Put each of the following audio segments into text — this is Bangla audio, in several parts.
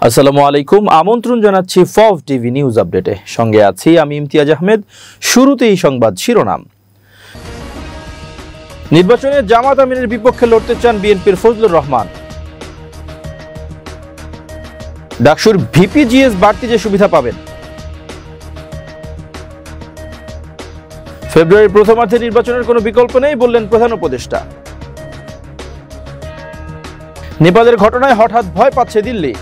আসসালামু আলাইকুম, আমন্ত্রণ জানাচ্ছি ফফ টিভি নিউজ আপডেটে। সঙ্গে আছি আমি ইমতিয়াজ আহমেদ। শুরুতেই সংবাদ শিরোনাম। নির্বাচনে জামাত আমিরের বিপক্ষে লড়তে চান বিএনপির ফজলুর রহমান। ডাকসুর ভিপিজিএস বাড়তি যে সুবিধা পাবেন। ফেব্রুয়ারির প্রথমার্ধে নির্বাচনের কোনো বিকল্প নেই বললেন প্রধান উপদেষ্টা। নেপালের ঘটনায় হঠাৎ ভয় পাচ্ছে দিল্লি।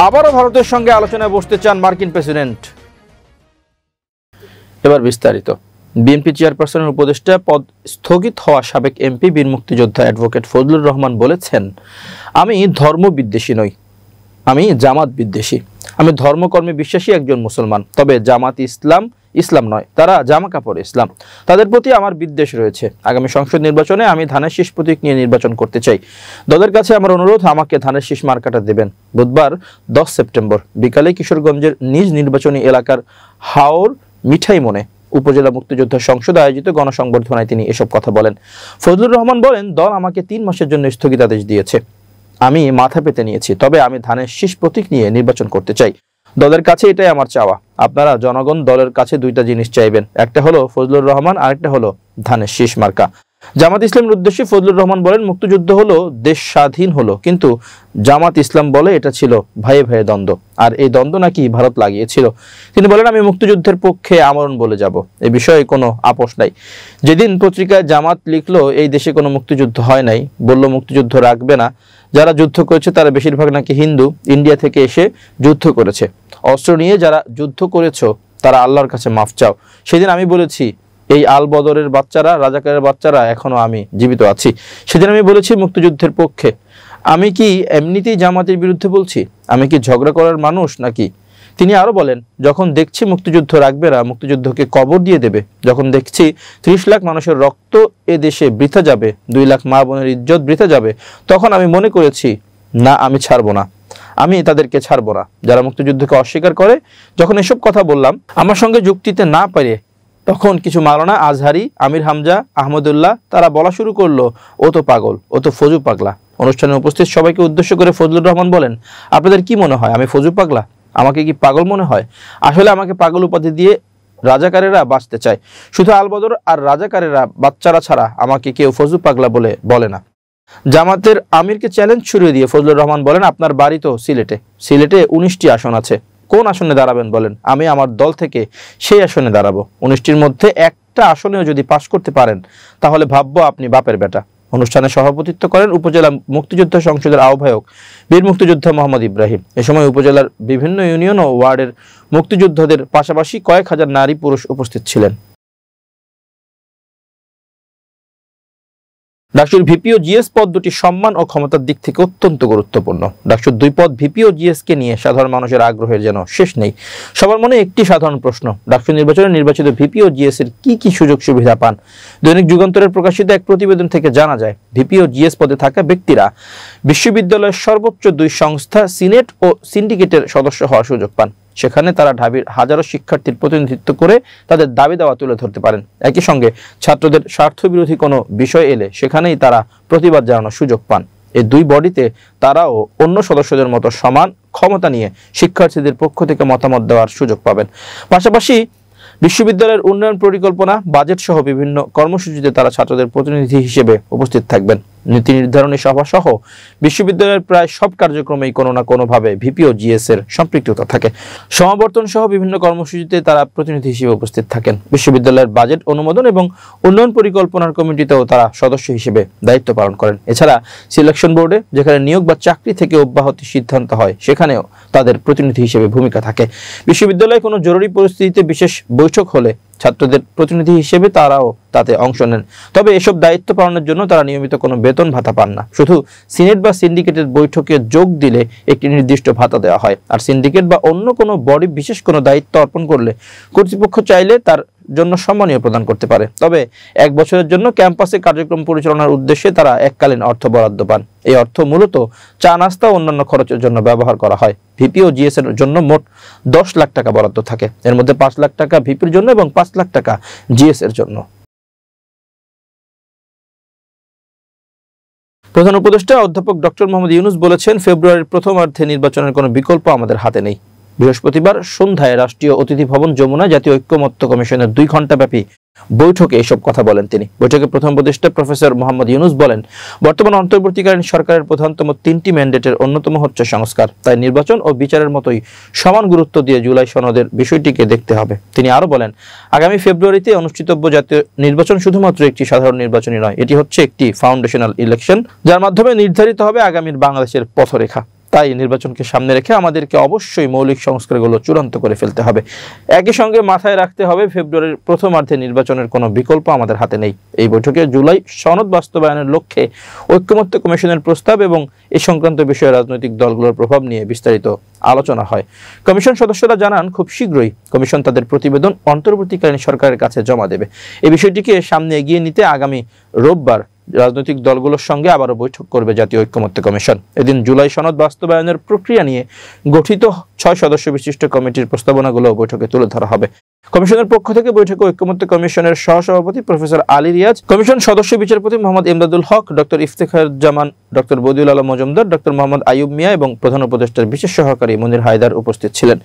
আবারও ভারতের সঙ্গে আলোচনায় বসতে চান মার্কিন প্রেসিডেন্ট। এবার বিস্তারিত। বিএনপি চেয়ারপারসনের উপদেষ্টা পদ স্থগিত হওয়া সাবেক এমপি বীর মুক্তিযোদ্ধা অ্যাডভোকেট ফজলুর রহমান বলেছেন, আমি ধর্ম বিদ্বেষী নই, আমি জামাত বিদ্বেষী। আমি ধর্মকর্মে বিশ্বাসী একজন মুসলমান, তবে জামাত ইসলাম নয়, তারা জামা কাপড় ইসলাম। তাদের প্রতি আমার বিদ্বেষ রয়েছে। আগামী সংসদ নির্বাচনে আমি ধানের শীষ প্রতীক নিয়ে নির্বাচন করতে চাই। দলের কাছে আমার অনুরোধ, আমাকে ধানের শীষ মার্কাটা দেবেন। বুধবার 10 সেপ্টেম্বর বিকালে কিশোরগঞ্জের নিজ নির্বাচনী এলাকার হাওর মিঠাইমনে উপজেলা মুক্তিযোদ্ধা সংসদ আয়োজিত গণসংবর্ধনায় তিনি এসব কথা বলেন। ফজলুর রহমান বলেন, দল আমাকে 3 মাসের জন্য স্থগিতাদেশ দিয়েছে, আমি মাথা পেতে নিয়েছি, তবে আমি ধানের শীষ প্রতীক নিয়ে নির্বাচন করতে চাই। দলের কাছে এটাই আমার চাওয়া। আপনারা জনগণ দলের কাছে 2টা জিনিস চাইবেন, একটা হলো ফজলুর রহমান, আরেকটা হলো ধানের শীষ মার্কা। জামাত ইসলামের উদ্দেশ্যে ফজলুর রহমান বলেন, মুক্তিযুদ্ধ হলো দেশ স্বাধীন হলো, কিন্তু জামাত ইসলাম বলে এটা ছিল ভাইয়ে ভাইয়ে দ্বন্দ্ব, আর এই দ্বন্দ্ব নাকি ভারত লাগিয়েছিল। তিনি বলেন, আমি মুক্তিযুদ্ধের পক্ষে আমরণ বলে যাব, এ বিষয়ে কোনো আপোষ নাই। যেদিন পত্রিকায় জামাত লিখলো এই দেশে কোনো মুক্তিযুদ্ধ হয় নাই, বলল মুক্তিযুদ্ধ রাখবে না, যারা যুদ্ধ করেছে তারা বেশিরভাগ নাকি হিন্দু, ইন্ডিয়া থেকে এসে যুদ্ধ করেছে, অস্ত্র নিয়ে যারা যুদ্ধ করেছ তারা আল্লাহর কাছে মাফ চাও। সেদিন আমি বলেছি, এই আল বদরের বাচ্চারা, রাজাকারের বাচ্চারা, এখনো আমি জীবিত আছি। সেদিন আমি বলেছি মুক্তিযুদ্ধের পক্ষে। আমি কি এমনিতেই জামাতের বিরুদ্ধে বলছি? আমি কি ঝগড়া করার মানুষ নাকি? তিনি আরো বলেন, যখন দেখছি মুক্তিযুদ্ধ রাখবে না, মুক্তিযুদ্ধকে কবর দিয়ে দেবে, যখন দেখছি 30 লাখ মানুষের রক্ত এ দেশে বৃথা যাবে, 2 লাখ মা বোনের ইজ্জত বৃথা যাবে, তখন আমি মনে করেছি, না, আমি ছাড়বো না, আমি তাদেরকে ছাড়বো না। যারা মুক্তিযুদ্ধকে অস্বীকার করে, যখন এসব কথা বললাম, আমার সঙ্গে যুক্তিতে না পারে, তখন কিছু মাওলানা, আজহারি, আমির হামজা, আহমদুল্লাহ তারা বলা শুরু করলো, ও তো পাগল, ও তো ফজু পাগলা। অনুষ্ঠানে উপস্থিত সবাইকে উদ্দেশ্য করে ফজলুর রহমান বলেন, আপনাদের কি মনে হয় আমি ফজু পাগলা? আমাকে কি পাগল মনে হয়? আসলে আমাকে পাগল উপাধি দিয়ে রাজাকারেরা বাঁচতে চায়। শুধু আলবদর আর রাজাকারেরা বাচ্চারা ছাড়া আমাকে কেউ ফজু পাগলা বলে না। জামাতের আমিরকে চ্যালেঞ্জ ছুড়ে দিয়ে ফজলুর রহমান বলেন, আপনার বাড়ি তো সিলেটে, 19টি আসন আছে, কোন আসনে দাঁড়াবেন বলেন? আমি আমার দল থেকে সেই আসনে দাঁড়াবো। 19টির মধ্যে একটা আসনেও যদি পাশ করতে পারেন, তাহলে ভাববো আপনি বাপের বেটা। অনুষ্ঠানে সভাপতিত্ব করেন উপজেলা মুক্তিযোদ্ধা সংসদের আহ্বায়ক বীর মুক্তিযোদ্ধা মোহাম্মদ ইব্রাহিম। এ সময় উপজেলার বিভিন্ন ইউনিয়ন ও ওয়ার্ডের মুক্তিযোদ্ধাদের পাশাপাশি কয়েক হাজার নারী পুরুষ উপস্থিত ছিলেন। ডাকসুর ভিপি ও জিএস পদ দুটি সম্মান ও ক্ষমতার দিক থেকে অত্যন্ত গুরুত্বপূর্ণ। ডাকসুর 2 পদ ভিপি ও জিএস কে নিয়ে সাধারণ মানুষের আগ্রহের যেন শেষ নেই। সবার মনে একটি সাধারণ প্রশ্ন, ডাকসু নির্বাচনে নির্বাচিত ভিপি ও জিএস এর কি সুযোগ সুবিধা পান? দৈনিক যুগান্তরের প্রকাশিত এক প্রতিবেদন থেকে জানা যায়, ভিপি ও জিএস পদে থাকা ব্যক্তিরা বিশ্ববিদ্যালয়ের সর্বোচ্চ 2 সংস্থা সিনেট ও সিন্ডিকেটের সদস্য হওয়ার সুযোগ পান। সেখানে তারা ঢাবির হাজারো শিক্ষার্থীর প্রতিনিধিত্ব করে তাদের দাবি দাওয়া তুলে ধরতে পারেন। একই সঙ্গে ছাত্রদের স্বার্থবিরোধী কোনো বিষয় এলে সেখানেই তারা প্রতিবাদ জানানোর সুযোগ পান। এই 2 বডিতে তারাও অন্য সদস্যদের মতো সমান ক্ষমতা নিয়ে শিক্ষার্থীদের পক্ষ থেকে মতামত দেওয়ার সুযোগ পাবেন। পাশাপাশি বিশ্ববিদ্যালয়ের উন্নয়ন পরিকল্পনা, বাজেট সহ বিভিন্ন কর্মসূচিতে তারা ছাত্রদের প্রতিনিধি হিসেবে উপস্থিত থাকবেন। নীতি নির্ধারণী সভা সহ বিশ্ববিদ্যালয়ের প্রায় সব কার্যক্রমেই কোনো না কোনোভাবে ভিপি ও জিএস এর সম্পৃক্ততা থাকে। সমাবর্তন সহ বিভিন্ন কর্মসূচিতে তারা প্রতিনিধি হিসেবে উপস্থিত থাকেন। বিশ্ববিদ্যালয়ের বাজেট অনুমোদন এবং উন্নয়ন পরিকল্পনার কমিটিতেও তারা সদস্য হিসেবে দায়িত্ব পালন করেন। এছাড়া সিলেকশন বোর্ডে, যেখানে নিয়োগ বা চাকরি থেকে অব্যাহতির সিদ্ধান্ত হয়, সেখানেও তাদের প্রতিনিধি হিসেবে ভূমিকা থাকে। বিশ্ববিদ্যালয়ে কোনো জরুরি পরিস্থিতিতে বিশেষ বৈঠক হলে ছাত্রদের প্রতিনিধি হিসেবে তারাও তাতে অংশ নেন। তবে এসব দায়িত্ব পালনের জন্য তারা নিয়মিত কোনো বেতন ভাতা পান না। শুধু সিনেট বা সিন্ডিকেটের বৈঠকে যোগ দিলে একটি নির্দিষ্ট ভাতা দেওয়া হয়। আর সিন্ডিকেট বা অন্য কোনো বডি বিশেষ কোনো দায়িত্ব অর্পণ করলে কর্তৃপক্ষ চাইলে তার জন্য সম্মানীয় প্রদান করতে পারে। তবে 1 বছরের জন্য ক্যাম্পাসে কার্যক্রম পরিচালনার উদ্দেশ্যে তারা এককালীন অর্থ বরাদ্দ পান। এই অর্থ মূলত চা নাস্তা ও অন্যান্য খরচের জন্য ব্যবহার করা হয়। ভিপি ও জিএস এর জন্য মোট 10 লাখ টাকা বরাদ্দ থাকে। এর মধ্যে 5 লাখ টাকা ভিপির জন্য এবং 5 লাখ টাকা জিএস এর জন্য। প্রধান উপদেষ্টা অধ্যাপক ডক্টর মোহাম্মদ ইউনূস বলেছেন, ফেব্রুয়ারির প্রথমার্ধে নির্বাচনের কোনো বিকল্প আমাদের হাতে নেই। বৃহস্পতিবার সন্ধ্যায় রাষ্ট্রীয় অতিথি ভবন যমুনা জাতীয় ঐক্যমত্য কমিশনের 2 ঘণ্টাব্যাপী বৈঠকে এসব কথা বলেন তিনি। বৈঠকে প্রধান উপদেষ্টা প্রফেসর মোহাম্মদ ইউনূস বলেন, বর্তমান অন্তর্বর্তীকালীন সরকারের প্রধানতম 3টি ম্যান্ডেটের অন্যতম হচ্ছে সংস্কার। তাই নির্বাচন ও বিচারের মতোই সমান গুরুত্ব দিয়ে জুলাই সনদের বিষয়টিকে দেখতে হবে। তিনি আরো বলেন, আগামী ফেব্রুয়ারিতে অনুষ্ঠিতব্য জাতীয় নির্বাচন শুধুমাত্র একটি সাধারণ নির্বাচনই নয়, এটি হচ্ছে একটি ফাউন্ডেশনাল ইলেকশন, যার মাধ্যমে নির্ধারিত হবে আগামীর বাংলাদেশের পথরেখা। তাই নির্বাচনকে সামনে রেখে আমাদেরকে অবশ্যই মৌলিক সংস্কারগুলো চূড়ান্ত করে ফেলতে হবে। একই সঙ্গে মাথায় রাখতে হবে, ফেব্রুয়ারির প্রথমার্ধে নির্বাচনের কোনো বিকল্প আমাদের হাতে নেই। এই বৈঠকে জুলাই সনদ বাস্তবায়নের লক্ষ্যে ঐক্যমত্য কমিশনের প্রস্তাব এবং এই সংক্রান্ত বিষয়ে রাজনৈতিক দলগুলোর প্রভাব নিয়ে বিস্তারিত আলোচনা হয়। কমিশন সদস্যরা জানান, খুব শীঘ্রই কমিশন তাদের প্রতিবেদন অন্তর্বর্তীকালীন সরকারের কাছে জমা দেবে। এই বিষয়টিকে সামনে এগিয়ে নিতে আগামী রোববার রাজনৈতিক দলগুলোর সঙ্গে আবারও বৈঠক করবে জাতীয় ঐক্যমত্য কমিশন। এদিন জুলাই সনদ বাস্তবায়নের প্রক্রিয়া নিয়ে গঠিত 6 সদস্য বিশিষ্ট কমিটির প্রস্তাবনাগুলো বৈঠকে তুলে ধরা হবে। কমিশনের পক্ষ থেকে বৈঠকে ঐক্যমত্য কমিশনের সহসভাপতি প্রফেসর আলী রিয়াজ, কমিশন সদস্য বিচারপতি Mohammad Imdadul Haq, doctor Iftekharuzzaman, doctor Badiul Alam Majumdar, doctor Mohammad Ayub Mia এবং প্রধান উপদেষ্টার বিশেষ সহকারী মুনির হায়দার উপস্থিত ছিলেন।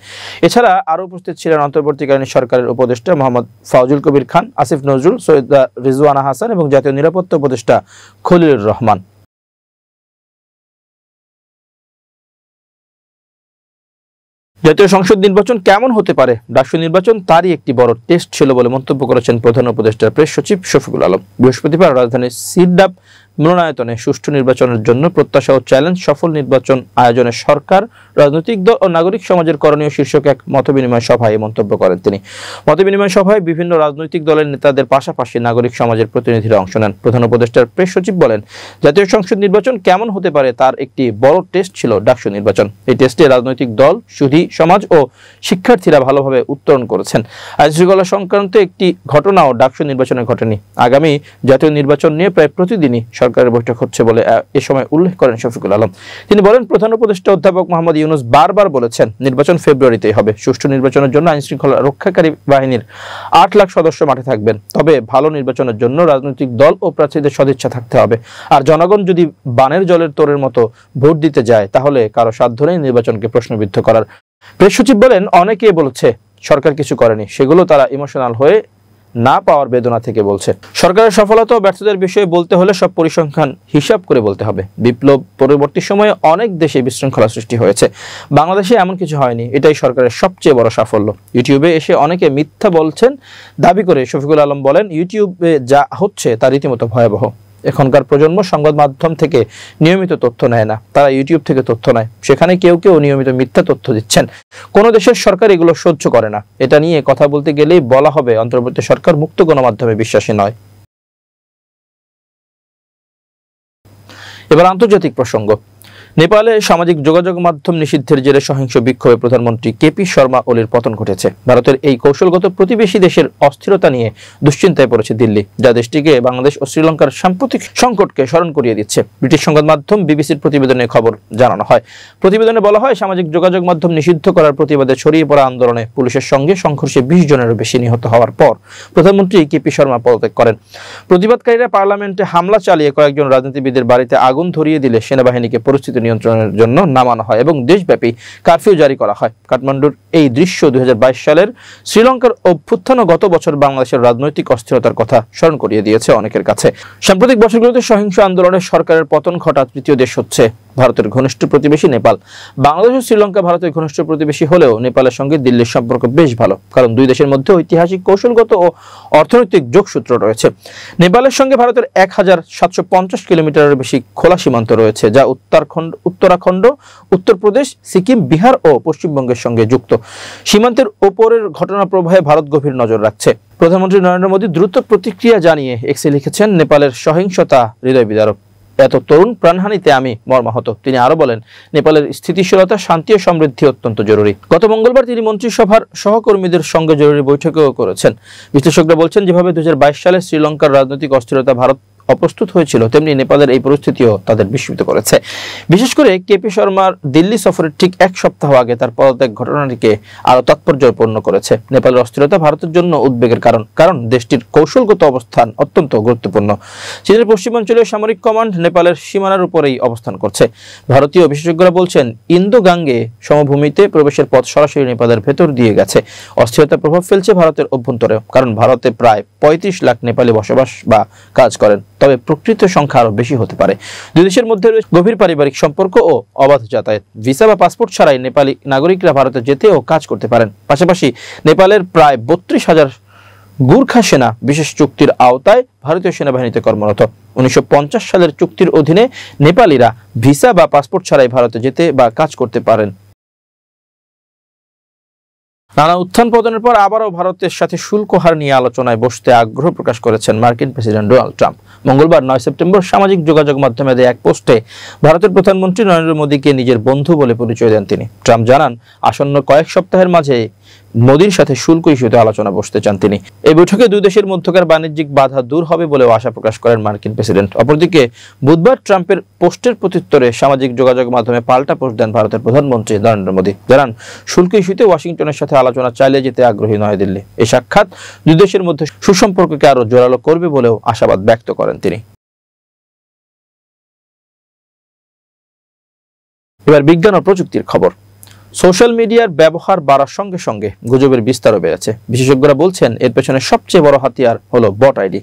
এছাড়া আরও উপস্থিত ছিলেন অন্তর্বর্তীকালীন সরকারের উপদেষ্টা মোহাম্মদ ফাউজুল কবির খান, আসিফ নজরুল, সৈয়দা রিজওয়ানা হাসান এবং জাতীয় নিরাপত্তা উপদেষ্টা খলিলুর রহমান। জাতীয় সংসদ নির্বাচন কেমন হতে পারে? ডাকসু নির্বাচন তারই একটি বড় টেস্ট ছিল বলে মন্তব্য করেছেন প্রধান উপদেষ্টার প্রেস সচিব শফিকুল আলম। বৃহস্পতিবার রাজধানীর সিরডাপ মিলনায়তনে সুষ্ঠু নির্বাচনের জন্য প্রত্যাশা ও চ্যালেঞ্জ, সফল নির্বাচন আয়োজনে সরকার, রাজনৈতিক দল ও নাগরিক সমাজের করণীয় শীর্ষক এক মতবিনিময় সভায় মন্তব্য করেন তিনি। মতবিনিময় সভায় বিভিন্ন রাজনৈতিক দলের নেতাদের পাশাপাশি নাগরিক সমাজের প্রতিনিধিরা অংশ নেন। প্রধান উপদেষ্টার প্রেস সচিব বলেন, জাতীয় সংসদ নির্বাচন কেমন হতে পারে তার একটি বড় টেস্ট ছিল ডাকসু নির্বাচন। এই টেস্টে রাজনৈতিক দল, সুধী সমাজ ও শিক্ষার্থীরা ভালোভাবে উত্তরণ করেছেন। আইনশৃঙ্খলা সংক্রান্ত একটি ঘটনাও ডাকসু নির্বাচনে ঘটেনি। আগামী জাতীয় নির্বাচন নিয়ে প্রায় প্রতিদিনই সরকারের বৈঠক হচ্ছে বলে এ সময় উল্লেখ করেন শফিকুল আলম। তিনি বলেন, প্রধান উপদেষ্টা অধ্যাপক মোহাম্মদ ইউনূস বারবার বলেছেন, নির্বাচন ফেব্রুয়ারিতেই হবে। সুষ্ঠু নির্বাচনের জন্য আইনশৃঙ্খলা রক্ষাকারী বাহিনীর 8 লাখ সদস্য মাঠে থাকবেন। তবে ভালো নির্বাচনের জন্য রাজনৈতিক দল ও প্রার্থীদের সদিচ্ছা থাকতে হবে। আর জনগণ যদি বানের জলের তোড়ের মতো ভোট দিতে যায়, তাহলে কারো সাধ্য নেই নির্বাচনকে প্রশ্নবিদ্ধ করার। প্রেস সচিব বলেন, অনেকে বলছে সরকার কিছু করেনি, সেগুলো তারা ইমোশনাল হয়ে না পাওয়ার বেদনা থেকে বলছে। সরকারের সফলতা ও ব্যর্থতার বিষয়ে বলতে হলে সব পরিসংখ্যান হিসাব করে বলতে হবে। বিপ্লব পরবর্তী সময়ে অনেক দেশে বিশৃঙ্খলা সৃষ্টি হয়েছে, বাংলাদেশে এমন কিছু হয়নি, এটাই সরকারের সবচেয়ে বড় সাফল্য। ইউটিউবে এসে অনেকে মিথ্যা বলছেন দাবি করে শফিকুল আলম বলেন, ইউটিউবে যা হচ্ছে তা রীতিমতো ভয়াবহ। এখনকার প্রজন্ম সংবাদ মাধ্যম থেকে নিয়মিত তথ্য নেয় না, তারা ইউটিউব থেকে তথ্য নেয়। সেখানে কেউ কেউ নিয়মিত মিথ্যা তথ্য দিচ্ছেন। কোন দেশের সরকার এগুলো সহ্য করে না। এটা নিয়ে কথা বলতে গেলেই বলা হবে অন্তর্বর্তী সরকার মুক্ত গণমাধ্যমে বিশ্বাসী নয়। এবার আন্তর্জাতিক প্রসঙ্গ। নেপালে সামাজিক যোগাযোগ মাধ্যম নিষিদ্ধের জেরে সহিংস বিক্ষোভে প্রধানমন্ত্রী কেপি শর্মা ওলির পতন ঘটেছে। ভারতের এই কৌশলগত প্রতিবেশী দেশের অস্থিরতা নিয়ে দুশ্চিন্তায় পড়েছে দিল্লি, যা দেশটিকে বাংলাদেশ ও শ্রীলঙ্কার সাম্প্রতিক সংকটকে স্মরণ করিয়ে দিচ্ছে। ব্রিটিশ সংবাদ মাধ্যম বিবিসির প্রতিবেদনে খবর জানানো হয়। প্রতিবেদনে বলা হয়, সামাজিক যোগাযোগ মাধ্যম নিষিদ্ধ করার প্রতিবাদে ছড়িয়ে পড়া আন্দোলনে পুলিশের সঙ্গে সংঘর্ষে 20 জনেরও বেশি নিহত হওয়ার পর প্রধানমন্ত্রী কেপি শর্মা পদত্যাগ করেন। প্রতিবাদকারীরা পার্লামেন্টে হামলা চালিয়ে কয়েকজন রাজনীতিবিদের বাড়িতে আগুন ধরিয়ে দিলে সেনাবাহিনীকে পরিস্থিতি নিয়ন্ত্রণের জন্য নামানো হয় এবং দেশব্যাপী কারফিউ জারি করা হয়। কাঠমান্ডুর এই দৃশ্য 2022 সালের শ্রীলঙ্কার অভ্যুত্থান ও গত বছর বাংলাদেশের রাজনৈতিক অস্থিরতার কথা স্মরণ করিয়ে দিয়েছে অনেকের কাছে। সাম্প্রতিক বছরগুলোতে সহিংস আন্দোলনে সরকারের পতন ঘটা তৃতীয় দেশ হচ্ছে ভারতের ঘনিষ্ঠ প্রতিবেশী নেপাল। বাংলাদেশ ও শ্রীলঙ্কা ভারতের ঘনিষ্ঠ প্রতিবেশী হলেও নেপালের সঙ্গে দিল্লির সম্পর্ক বেশ ভালো, কারণ দুই দেশের মধ্যে ঐতিহাসিক, কৌশলগত ও অর্থনৈতিক যোগসূত্র রয়েছে। নেপালের সঙ্গে ভারতের 1750 কিলোমিটারের বেশি খোলা সীমান্ত রয়েছে, যা উত্তরাখণ্ড, উত্তরপ্রদেশ, সিকিম, বিহার ও পশ্চিমবঙ্গের সঙ্গে যুক্ত। সীমান্তের ওপরের ঘটনা প্রবাহে ভারত গভীর নজর রাখছে। প্রধানমন্ত্রী নরেন্দ্র মোদী দ্রুত প্রতিক্রিয়া জানিয়ে এক্সে লিখেছেন, নেপালের সহিংসতা হৃদয় বিদারক, এত তরুণ প্রাণহানিতে আমি মর্মাহত। তিনি আরো বলেন, নেপালের স্থিতিশীলতা, শান্তি ও সমৃদ্ধি অত্যন্ত জরুরি। গত মঙ্গলবার তিনি মন্ত্রিসভার সহকর্মীদের সঙ্গে জরুরি বৈঠকও করেছেন। বিশ্লেষকরা বলছেন, যেভাবে 2022 সালে শ্রীলঙ্কার রাজনৈতিক অস্থিরতা ভারত অপ্রস্তুত হয়েছিল, তেমনি নেপালের এই পরিস্থিতিও তাদের বিস্মিত করেছে। বিশেষ করে কেপি শর্মার দিল্লি সফরের ঠিক এক সপ্তাহ আগে তার পদত্যাগ ঘটনাটিকে আরো তাৎপর্যপূর্ণ করেছে। নেপালের অস্থিরতা ভারতের জন্য উদ্বেগের কারণ দেশটির কৌশলগত অবস্থান অত্যন্ত গুরুত্বপূর্ণ। চীনের পশ্চিমাঞ্চলীয় সামরিক কমান্ড নেপালের সীমানার উপরেই অবস্থান করছে। ভারতীয় বিশেষজ্ঞরা বলছেন, ইন্দো গাঙ্গে সমভূমিতে প্রবেশের পথ সরাসরি নেপালের ভেতর দিয়ে গেছে। অস্থিরতার প্রভাব ফেলছে ভারতের অভ্যন্তরেও, কারণ ভারতে প্রায় ৩৫ লাখ নেপালি বসবাস বা কাজ করেন। তবে প্রকৃত সংখ্যা আরো বেশি হতে পারে। দুই দেশের মধ্যে রয়েছে গভীর পারিবারিক সম্পর্ক ও অবাধ যাতায়াত। ভিসা বা পাসপোর্ট ছাড়াই নেপালি নাগরিকরা ভারতে যেতে ও কাজ করতে পারেন। পাশাপাশি নেপালের প্রায় ৩২,০০০ গুর্খা সেনা বিশেষ চুক্তির আওতায় ভারতীয় সেনাবাহিনীতে কর্মরত। ১৯৫০ সালের চুক্তির অধীনে নেপালিরা ভিসা বা পাসপোর্ট ছাড়াই ভারতে যেতে বা কাজ করতে পারেন। নানা উত্থান পতনের পর আবারও ভারতের সাথে শুল্ক হার নিয়ে আলোচনায় বসতে আগ্রহ প্রকাশ করেছেন মার্কিন প্রেসিডেন্ট ডোনাল্ড ট্রাম্প। মঙ্গলবার ৯ সেপ্টেম্বর সামাজিক যোগাযোগ মাধ্যমে দেয়া এক পোস্টে ভারতের প্রধানমন্ত্রী নরেন্দ্র মোদীকে নিজের বন্ধু বলে পরিচয় দেন তিনি। ট্রাম্প জানান, আসন্ন কয়েক সপ্তাহের মাঝে মোদীর সাথে শুল্ক ইস্যুতে আলোচনা বসতে চান তিনি। এই বৈঠকে দুই দেশের মধ্যকার বাণিজ্যিক বাধা দূর হবে বলেও আশা প্রকাশ করেন মার্কিন প্রেসিডেন্ট। অপরদিকে বুধবার ট্রাম্পের পোস্টের প্রত্যুত্তরে সামাজিক যোগাযোগ মাধ্যমে পাল্টা পোস্ট দেন ভারতের প্রধানমন্ত্রী নরেন্দ্র মোদী। জানান, শুল্ক ইস্যুতে ওয়াশিংটনের সাথে আলোচনা চালিয়ে যেতে আগ্রহী নয়াদিল্লি। এই সাক্ষাৎ দুই দেশের মধ্যে সুসম্পর্ককে আরো জোরালো করবে বলেও আশাবাদ ব্যক্ত করেন তিনি। এবার বিজ্ঞান ও প্রযুক্তির খবর। সোশ্যাল মিডিয়ার ব্যবহার বাড়ার সঙ্গে সঙ্গে গুজবের বিস্তারও বেড়েছে। বিশেষজ্ঞরা বলছেন, এর পেছনে সবচেয়ে বড় হাতিয়ার হলো বট আইডি।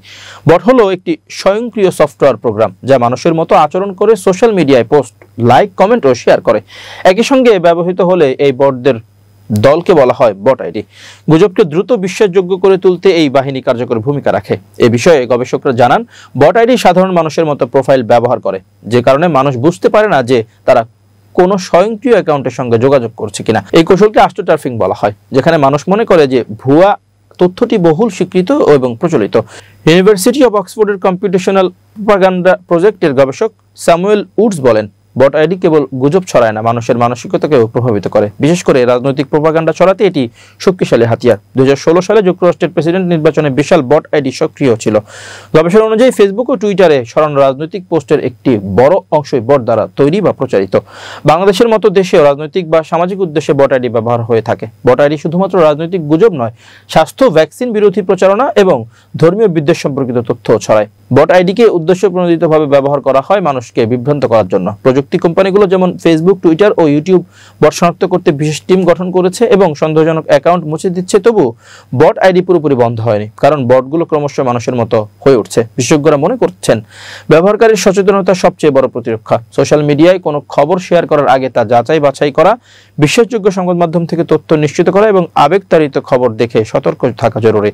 বট হলো একটি স্বয়ংক্রিয় সফটওয়্যার প্রোগ্রাম যা মানুষের মতো আচরণ করে সোশ্যাল মিডিয়ায় পোস্ট, লাইক, কমেন্ট ও শেয়ার করে। একই সঙ্গে ব্যবহৃত হলে এই বটদের দলকে বলা হয় বট আইডি। গুজবকে দ্রুত বিশ্বাসযোগ্য করে তুলতে এই বাহিনী কার্যকর ভূমিকা রাখে। এ বিষয়ে গবেষকরা জানান, বট আইডি সাধারণ মানুষের মতো প্রোফাইল ব্যবহার করে, যে কারণে মানুষ বুঝতে পারে না যে তারা কোনো স্বয়ংক্রিয় অ্যাকাউন্টের সঙ্গে যোগাযোগ করছে কিনা। এই কৌশলকে অ্যাস্ট্রোটার্ফিং বলা হয়, যেখানে মানুষ মনে করে যে ভুয়া তথ্যটি বহুল স্বীকৃত এবং প্রচলিত। ইউনিভার্সিটি অব অক্সফোর্ডের কম্পিউটেশনাল প্রোপাগান্ডা প্রজেক্টের গবেষক স্যামুয়েল উডস বলেন, বট আইডি কেবল গুজব ছড়ায় না, মানুষের মানসিকতাকেও প্রভাবিত করে। বিশেষ করে রাজনৈতিক প্রোপাগান্ডা ছড়াতে এটি শক্তিশালী হাতিয়ার। ২০১৬ সালে যুক্তরাষ্ট্রের প্রেসিডেন্ট নির্বাচনে বিশাল বট আইডি সক্রিয় ছিল। গবেষণা অনুযায়ী ফেসবুক ও টুইটারে ছড়ানো রাজনৈতিক পোস্টের একটি বড় অংশই বট দ্বারা তৈরি বা প্রচারিত। বাংলাদেশের মতো দেশেও রাজনৈতিক বা সামাজিক উদ্দেশ্যে বট আইডি ব্যবহার হয়ে থাকে। বট আইডি শুধুমাত্র রাজনৈতিক গুজব নয়, স্বাস্থ্য, ভ্যাকসিন বিরোধী প্রচারণা এবং ধর্মীয় বিদ্বেষ সম্পর্কিত তথ্য ছড়ায়। বট আইডিকে উদ্দেশ্যপ্রণোদিতভাবে ব্যবহার করা হয় মানুষকে বিভ্রান্ত করার জন্য। প্রযুক্তি কোম্পানিগুলো যেমন ফেসবুক, টুইটার ও ইউটিউব বট শনাক্ত করতে বিশেষ টিম গঠন করেছে এবং সন্দেহজনক অ্যাকাউন্ট মুছে দিচ্ছে। তবু বট আইডি পুরোপুরি বন্ধ হয়নি, কারণ বটগুলো ক্রমশ মানুষের মতো হয়ে উঠছে। বিশেষজ্ঞরা মনে করছেন, ব্যবহারকারীর সচেতনতা সবচেয়ে বড় প্রতিরক্ষা। সোশ্যাল মিডিয়ায় কোনো খবর শেয়ার করার আগে তা যাচাই বাছাই করা, বিশ্বাসযোগ্য সংবাদ মাধ্যম থেকে তথ্য নিশ্চিত করা এবং আবেগতাড়িত খবর দেখে সতর্ক থাকা জরুরি।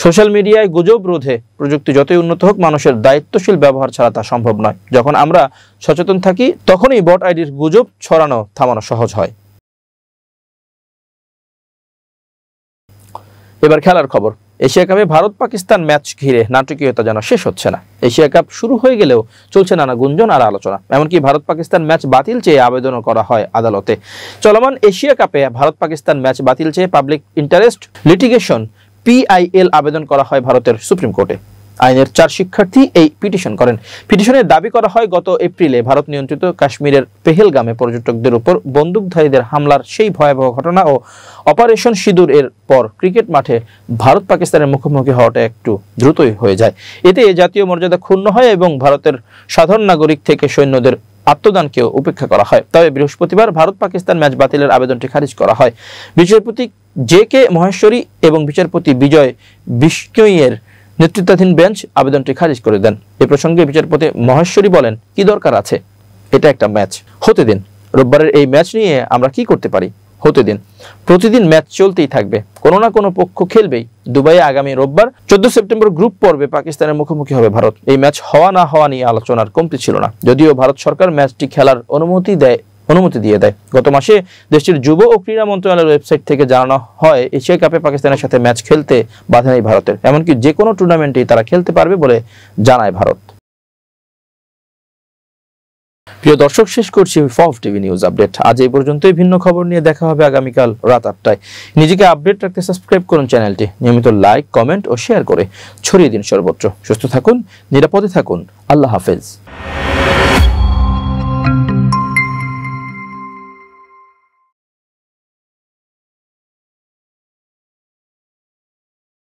সোশ্যাল মিডিয়ায় গুজব রোধে প্রযুক্তি যতই উন্নত হোক, মানুষের দায়িত্বশীল ব্যবহার ছাড়া তা সম্ভব নয়। যখন আমরা সচেতন থাকি, তখনই বট আইডির গুজব ছড়ানো থামানো সহজ হয়। এবার খেলার খবর। এশিয়া কাপে ভারত পাকিস্তান ম্যাচ ঘিরে নাটকীয়তা যেন শেষ হচ্ছে না। এশিয়া কাপ শুরু হয়ে গেলেও চলছে নানা গুঞ্জন আর আলোচনা। এমনকি ভারত পাকিস্তান ম্যাচ বাতিল চেয়ে আবেদনও করা হয় আদালতে। চলমান এশিয়া কাপে ভারত পাকিস্তান ম্যাচ বাতিল চেয়ে পাবলিক ইন্টারেস্ট লিটিগেশন PIL আবেদন করা হয় ভারতের সুপ্রিম কোর্টে। আইনের 4 শিক্ষার্থী এই পিটিশন করেন। পিটিশনে দাবি করা হয়, গত এপ্রিলে ভারত নিয়ন্ত্রিত কাশ্মীরের পেহেলগামে পর্যটকদের উপর বন্দুকধারীদের হামলার সেই ভয়াবহ ঘটনা ও অপারেশন সিঁদুর এর পর ক্রিকেট মাঠে ভারত পাকিস্তানের মুখোমুখি হওয়াটা একটু দ্রুতই হয়ে যায়। এতে জাতীয় মর্যাদা ক্ষুণ্ণ হয় এবং ভারতের সাধারণ নাগরিক থেকে সৈন্যদের আত্মদানকেও উপেক্ষা করা হয়। তবে বৃহস্পতিবার ভারত পাকিস্তান ম্যাচ বাতিলের আবেদনটি খারিজ করা হয়। বিচারপতি JK মহেশ্বরী এবং বিচারপতি বিজয় বিষ্ণইয়ের নেতৃত্বাধীন বেঞ্চ আবেদনটি খারিজ করে দেন। এ প্রসঙ্গে বিচারপতি মহেশ্বরী বলেন, কি দরকার আছে, এটা একটা ম্যাচ, হতে দিন। রোববারের এই ম্যাচ নিয়ে আমরা কি করতে পারি, হতে দিন। প্রতিদিন ম্যাচ চলতেই থাকবে, কোনো না কোনো পক্ষ খেলবেই। দুবাইয়ে আগামী রোববার 14 সেপ্টেম্বর গ্রুপ পর্বে পাকিস্তানের মুখোমুখি হবে ভারত। এই ম্যাচ হওয়া না হওয়া নিয়ে আলোচনার কমতি ছিল না, যদিও ভারত সরকার ম্যাচটি খেলার অনুমতি দিয়ে দেয়। গত মাসে দেশটির যুব ও ক্রীড়া মন্ত্রণালয়ের ওয়েবসাইট থেকে জানানো হয়, এশিয়া কাপে পাকিস্তানের সাথে ম্যাচ খেলতে বাধা নেই ভারতের। এমনকি যে কোনো টুর্নামেন্টেই তারা খেলতে পারবে বলে জানায় ভারত। প্রিয় দর্শক, শেষ করছি ফফ টিভি নিউজ আপডেট। আজ এই পর্যন্তই। ভিন্ন খবর নিয়ে দেখা হবে আগামীকাল রাত 8টায়। নিজেকে আপডেট রাখতে সাবস্ক্রাইব করুন চ্যানেলটি। নিয়মিত লাইক, কমেন্ট ও শেয়ার করে ছড়িয়ে দিন সর্বত্র। সুস্থ থাকুন, নিরাপদে থাকুন। আল্লাহ হাফেজ।